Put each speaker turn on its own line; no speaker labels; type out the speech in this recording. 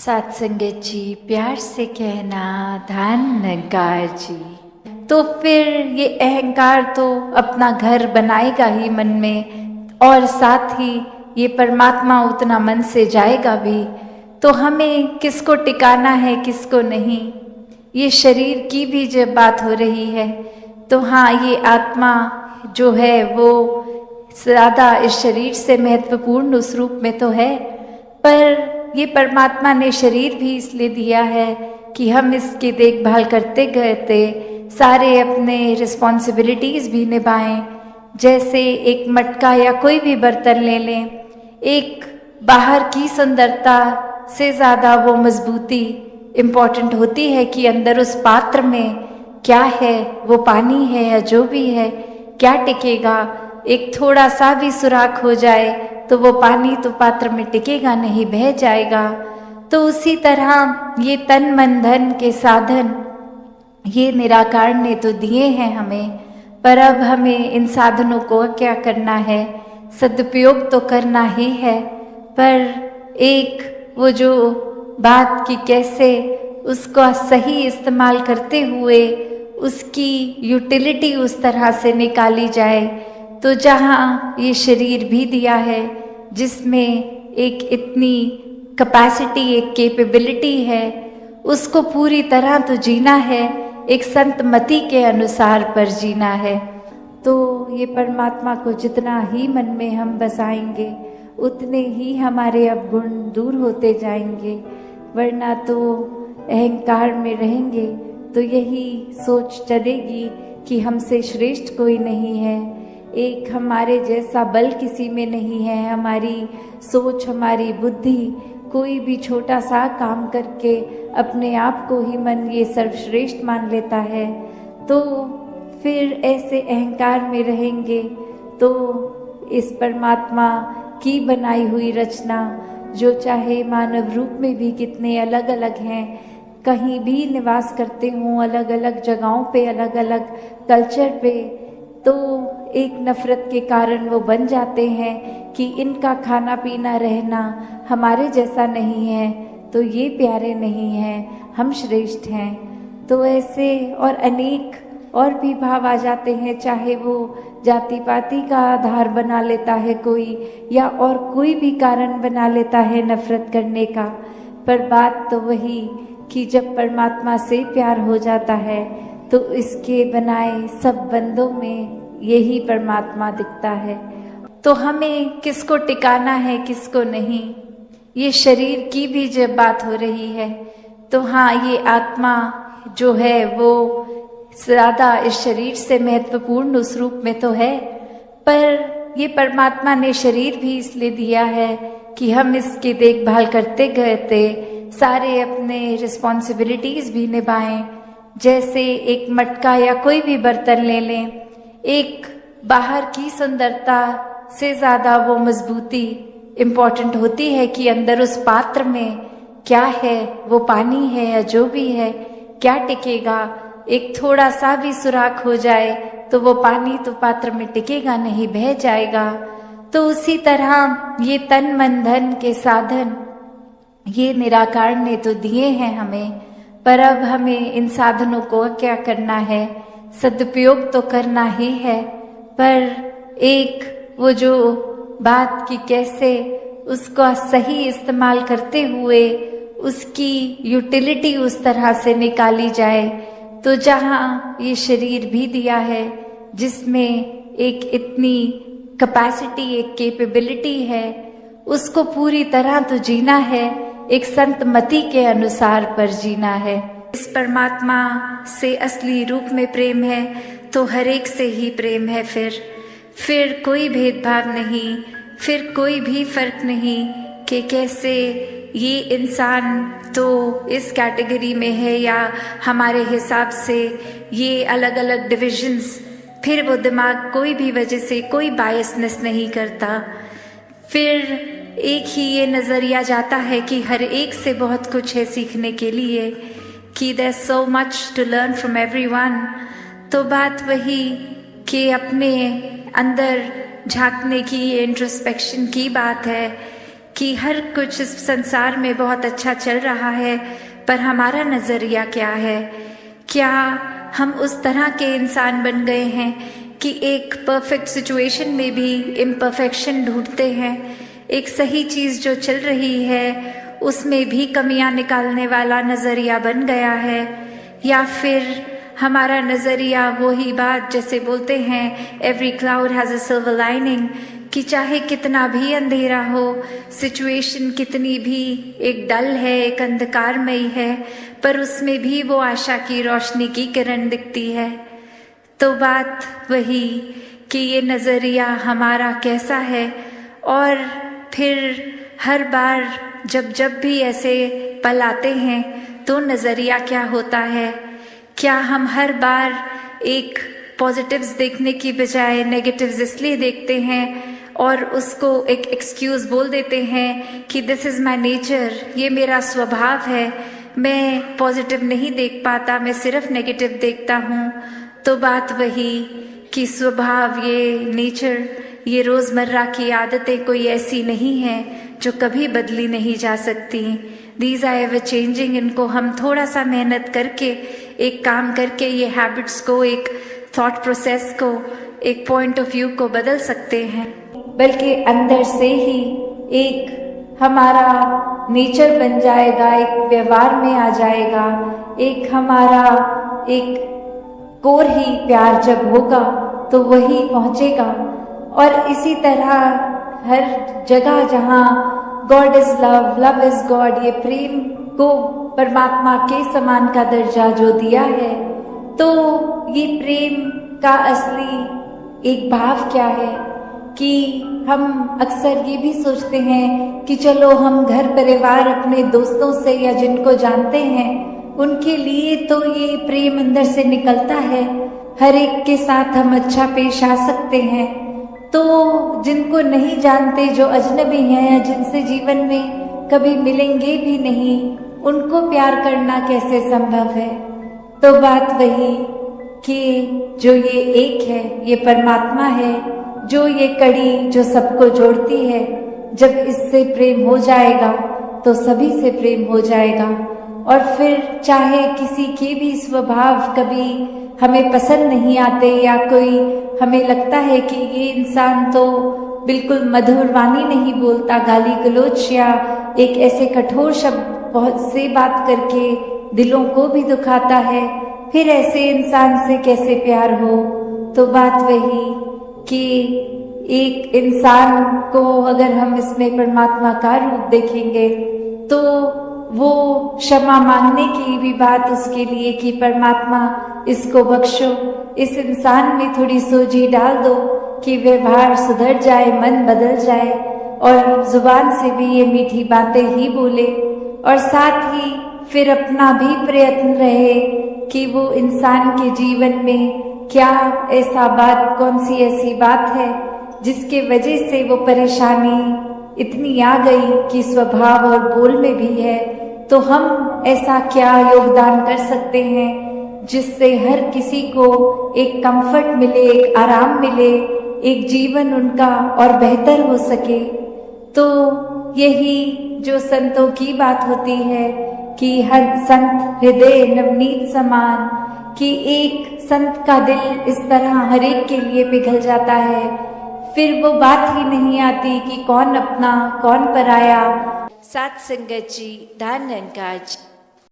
साथ संगत जी, प्यार से कहना धन अहंकार जी। तो फिर ये अहंकार तो अपना घर बनाएगा ही मन में, और साथ ही ये परमात्मा उतना मन से जाएगा भी। तो हमें किसको टिकाना है किसको नहीं, ये शरीर की भी जब बात हो रही है तो हाँ, ये आत्मा जो है वो ज़्यादा इस शरीर से महत्वपूर्ण उस रूप में तो है, पर ये परमात्मा ने शरीर भी इसलिए दिया है कि हम इसकी देखभाल करते करते सारे अपने रिस्पॉन्सिबिलिटीज़ भी निभाएं। जैसे एक मटका या कोई भी बर्तन ले लें, एक बाहर की सुंदरता से ज़्यादा वो मजबूती इम्पॉर्टेंट होती है कि अंदर उस पात्र में क्या है, वो पानी है या जो भी है, क्या टिकेगा। एक थोड़ा सा भी सुराख हो जाए तो वो पानी तो पात्र में टिकेगा नहीं, बह जाएगा। तो उसी तरह ये तन मन धन के साधन ये निराकार ने तो दिए हैं हमें, पर अब हमें इन साधनों को क्या करना है, सदुपयोग तो करना ही है। पर एक वो जो बात कि कैसे उसका सही इस्तेमाल करते हुए उसकी यूटिलिटी उस तरह से निकाली जाए। तो जहाँ ये शरीर भी दिया है जिसमें एक इतनी कैपेसिटी, एक कैपेबिलिटी है, उसको पूरी तरह तो जीना है, एक संत मति के अनुसार पर जीना है। तो ये परमात्मा को जितना ही मन में हम बसाएंगे उतने ही हमारे अवगुण दूर होते जाएंगे, वरना तो अहंकार में रहेंगे तो यही सोच चलेगी कि हमसे श्रेष्ठ कोई नहीं है, एक हमारे जैसा बल किसी में नहीं है। हमारी सोच, हमारी बुद्धि कोई भी छोटा सा काम करके अपने आप को ही मन ये सर्वश्रेष्ठ मान लेता है। तो फिर ऐसे अहंकार में रहेंगे तो इस परमात्मा की बनाई हुई रचना, जो चाहे मानव रूप में भी कितने अलग अलग हैं, कहीं भी निवास करते हों, अलग अलग जगहों पे, अलग अलग कल्चर पे, तो एक नफरत के कारण वो बन जाते हैं कि इनका खाना पीना रहना हमारे जैसा नहीं है, तो ये प्यारे नहीं हैं, हम श्रेष्ठ हैं। तो ऐसे और अनेक और भी भाव आ जाते हैं, चाहे वो जाति पाति का आधार बना लेता है कोई, या और कोई भी कारण बना लेता है नफरत करने का। पर बात तो वही कि जब परमात्मा से प्यार हो जाता है तो इसके बनाए सब बंदों में यही परमात्मा दिखता है। तो हमें किसको टिकाना है किसको नहीं, ये शरीर की भी जब बात हो रही है तो हाँ, ये आत्मा जो है वो ज़्यादा इस शरीर से महत्वपूर्ण उस रूप में तो है, पर ये परमात्मा ने शरीर भी इसलिए दिया है कि हम इसकी देखभाल करते करते सारे अपने रिस्पॉन्सिबिलिटीज़ भी निभाएं। जैसे एक मटका या कोई भी बर्तन ले लें, एक बाहर की सुंदरता से ज़्यादा वो मजबूती इम्पॉर्टेंट होती है कि अंदर उस पात्र में क्या है, वो पानी है या जो भी है, क्या टिकेगा। एक थोड़ा सा भी सुराख हो जाए तो वो पानी तो पात्र में टिकेगा नहीं, बह जाएगा। तो उसी तरह ये तन मन धन के साधन ये निराकार ने तो दिए हैं हमें, पर अब हमें इन साधनों को क्या करना है, सदुपयोग तो करना ही है। पर एक वो जो बात कि कैसे उसका सही इस्तेमाल करते हुए उसकी यूटिलिटी उस तरह से निकाली जाए। तो जहाँ ये शरीर भी दिया है जिसमें एक इतनी कैपेसिटी, एक कैपेबिलिटी है, उसको पूरी तरह तो जीना है, एक संत मति के अनुसार पर जीना है। इस परमात्मा से असली रूप में प्रेम है तो हर एक से ही प्रेम है। फिर कोई भेदभाव नहीं, फिर कोई भी फर्क नहीं कि कैसे ये इंसान तो इस कैटेगरी में है या हमारे हिसाब से ये अलग अलग डिविजन्स, फिर वो दिमाग कोई भी वजह से कोई बायसनेस नहीं करता। फिर एक ही ये नज़रिया जाता है कि हर एक से बहुत कुछ है सीखने के लिए, कि there's so much to learn from everyone। तो बात वही कि अपने अंदर झांकने की, इंट्रोस्पेक्शन की बात है कि हर कुछ इस संसार में बहुत अच्छा चल रहा है, पर हमारा नज़रिया क्या है? क्या हम उस तरह के इंसान बन गए हैं कि एक परफेक्ट सिचुएशन में भी इम्परफेक्शन ढूंढते हैं, एक सही चीज़ जो चल रही है उसमें भी कमियां निकालने वाला नज़रिया बन गया है? या फिर हमारा नज़रिया वही बात जैसे बोलते हैं every cloud has a silver lining, कि चाहे कितना भी अंधेरा हो, सिचुएशन कितनी भी एक डल है, एक अंधकारमयी है, पर उसमें भी वो आशा की रोशनी की किरण दिखती है। तो बात वही कि ये नज़रिया हमारा कैसा है, और फिर हर बार जब भी ऐसे पल आते हैं तो नज़रिया क्या होता है? क्या हम हर बार एक पॉजिटिव्स देखने की बजाय नेगेटिव्स इसलिए देखते हैं और उसको एक एक्सक्यूज़ बोल देते हैं कि दिस इज़ माय नेचर, ये मेरा स्वभाव है, मैं पॉजिटिव नहीं देख पाता, मैं सिर्फ नेगेटिव देखता हूँ? तो बात वही कि स्वभाव, ये नेचर, ये रोज़मर्रा की आदतें कोई ऐसी नहीं हैं जो कभी बदली नहीं जा सकती। These are ever changing. इनको हम थोड़ा सा मेहनत करके, एक काम करके ये हैबिट्स को, एक थॉट प्रोसेस को, एक पॉइंट ऑफ व्यू को बदल सकते हैं, बल्कि अंदर से ही एक हमारा नेचर बन जाएगा, एक व्यवहार में आ जाएगा, एक हमारा एक कोर ही प्यार जब होगा तो वही पहुंचेगा। और इसी तरह हर जगह जहाँ God is love, love is God, ये प्रेम को परमात्मा के समान का दर्जा जो दिया है, तो ये प्रेम का असली एक भाव क्या है कि हम अक्सर ये भी सोचते हैं कि चलो हम घर परिवार अपने दोस्तों से या जिनको जानते हैं उनके लिए तो ये प्रेम अंदर से निकलता है, हर एक के साथ हम अच्छा पेश आ सकते हैं, तो जिनको नहीं जानते, जो अजनबी हैं या जिनसे जीवन में कभी मिलेंगे भी नहीं, उनको प्यार करना कैसे संभव है? तो बात वही कि जो ये एक है, ये परमात्मा है, जो ये कड़ी जो सबको जोड़ती है, जब इससे प्रेम हो जाएगा तो सभी से प्रेम हो जाएगा। और फिर चाहे किसी के भी स्वभाव कभी हमें पसंद नहीं आते, या कोई हमें लगता है कि ये इंसान तो बिल्कुल मधुर वाणी नहीं बोलता, गाली गलौज या एक ऐसे कठोर शब्द बहुत से बात करके दिलों को भी दुखाता है, फिर ऐसे इंसान से कैसे प्यार हो? तो बात वही कि एक इंसान को अगर हम इसमें परमात्मा का रूप देखेंगे तो वो क्षमा मांगने की भी बात उसके लिए कि परमात्मा इसको बख्शो, इस इंसान में थोड़ी सोझी डाल दो कि व्यवहार सुधर जाए, मन बदल जाए और जुबान से भी ये मीठी बातें ही बोले, और साथ ही फिर अपना भी प्रयत्न रहे कि वो इंसान के जीवन में क्या ऐसा बात, कौन सी ऐसी बात है जिसके वजह से वो परेशानी इतनी आ गई कि स्वभाव और बोल में भी है, तो हम ऐसा क्या योगदान कर सकते हैं जिससे हर किसी को एक कंफर्ट मिले, एक आराम मिले, एक जीवन उनका और बेहतर हो सके। तो यही जो संतों की बात होती है कि हर संत हृदय नवनीत समान, कि एक संत का दिल इस तरह हर एक के लिए पिघल जाता है, फिर वो बात ही नहीं आती कि कौन अपना कौन पराया। सात संगत जी, धन निरंकार जी।